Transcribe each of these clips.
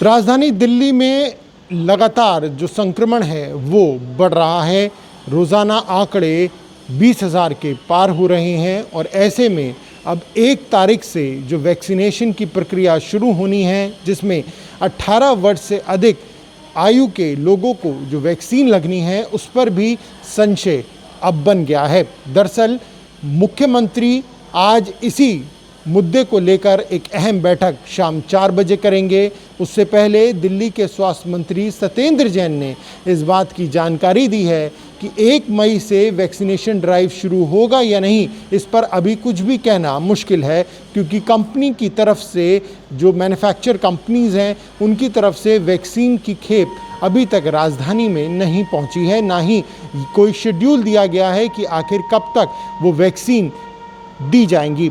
राजधानी दिल्ली में लगातार जो संक्रमण है वो बढ़ रहा है। रोज़ाना आंकड़े 20,000 के पार हो रहे हैं और ऐसे में अब 1 तारीख से जो वैक्सीनेशन की प्रक्रिया शुरू होनी है, जिसमें 18 वर्ष से अधिक आयु के लोगों को जो वैक्सीन लगनी है उस पर भी संशय अब बन गया है। दरअसल मुख्यमंत्री आज इसी मुद्दे को लेकर एक अहम बैठक शाम 4 बजे करेंगे। उससे पहले दिल्ली के स्वास्थ्य मंत्री सत्येंद्र जैन ने इस बात की जानकारी दी है कि 1 मई से वैक्सीनेशन ड्राइव शुरू होगा या नहीं, इस पर अभी कुछ भी कहना मुश्किल है, क्योंकि कंपनी की तरफ से, जो मैन्युफैक्चर कंपनीज़ हैं, उनकी तरफ से वैक्सीन की खेप अभी तक राजधानी में नहीं पहुंची है। ना ही कोई शेड्यूल दिया गया है कि आखिर कब तक वो वैक्सीन दी जाएंगी।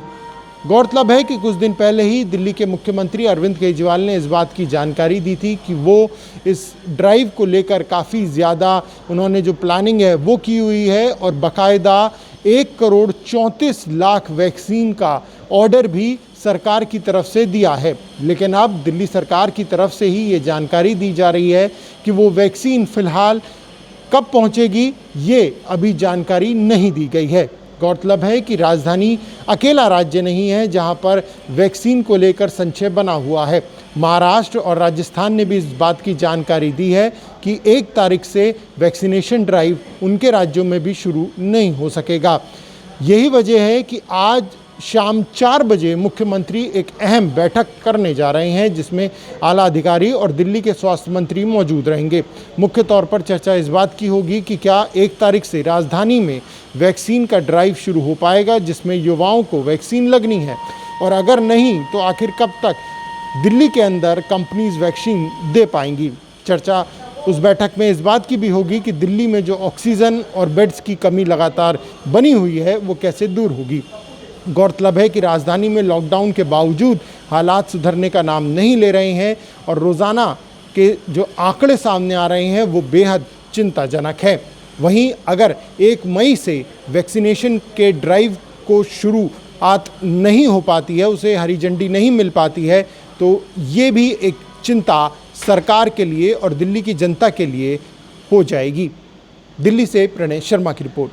गौरतलब है कि कुछ दिन पहले ही दिल्ली के मुख्यमंत्री अरविंद केजरीवाल ने इस बात की जानकारी दी थी कि वो इस ड्राइव को लेकर काफ़ी ज़्यादा उन्होंने जो प्लानिंग है वो की हुई है और बाकायदा 1,34,00,000 वैक्सीन का ऑर्डर भी सरकार की तरफ से दिया है। लेकिन अब दिल्ली सरकार की तरफ से ही ये जानकारी दी जा रही है कि वो वैक्सीन फ़िलहाल कब पहुंचेगी, ये अभी जानकारी नहीं दी गई है। गौरतलब है कि राजधानी अकेला राज्य नहीं है जहां पर वैक्सीन को लेकर संशय बना हुआ है। महाराष्ट्र और राजस्थान ने भी इस बात की जानकारी दी है कि 1 तारीख से वैक्सीनेशन ड्राइव उनके राज्यों में भी शुरू नहीं हो सकेगा। यही वजह है कि आज शाम 4 बजे मुख्यमंत्री एक अहम बैठक करने जा रहे हैं, जिसमें आला अधिकारी और दिल्ली के स्वास्थ्य मंत्री मौजूद रहेंगे। मुख्य तौर पर चर्चा इस बात की होगी कि क्या 1 तारीख से राजधानी में वैक्सीन का ड्राइव शुरू हो पाएगा, जिसमें युवाओं को वैक्सीन लगनी है, और अगर नहीं तो आखिर कब तक दिल्ली के अंदर कंपनीज वैक्सीन दे पाएंगी। चर्चा उस बैठक में इस बात की भी होगी कि दिल्ली में जो ऑक्सीजन और बेड्स की कमी लगातार बनी हुई है वो कैसे दूर होगी। गौरतलब है कि राजधानी में लॉकडाउन के बावजूद हालात सुधरने का नाम नहीं ले रहे हैं और रोज़ाना के जो आंकड़े सामने आ रहे हैं वो बेहद चिंताजनक है। वहीं अगर 1 मई से वैक्सीनेशन के ड्राइव को शुरुआत नहीं हो पाती है, उसे हरी झंडी नहीं मिल पाती है, तो ये भी एक चिंता सरकार के लिए और दिल्ली की जनता के लिए हो जाएगी। दिल्ली से प्रणय शर्मा की रिपोर्ट।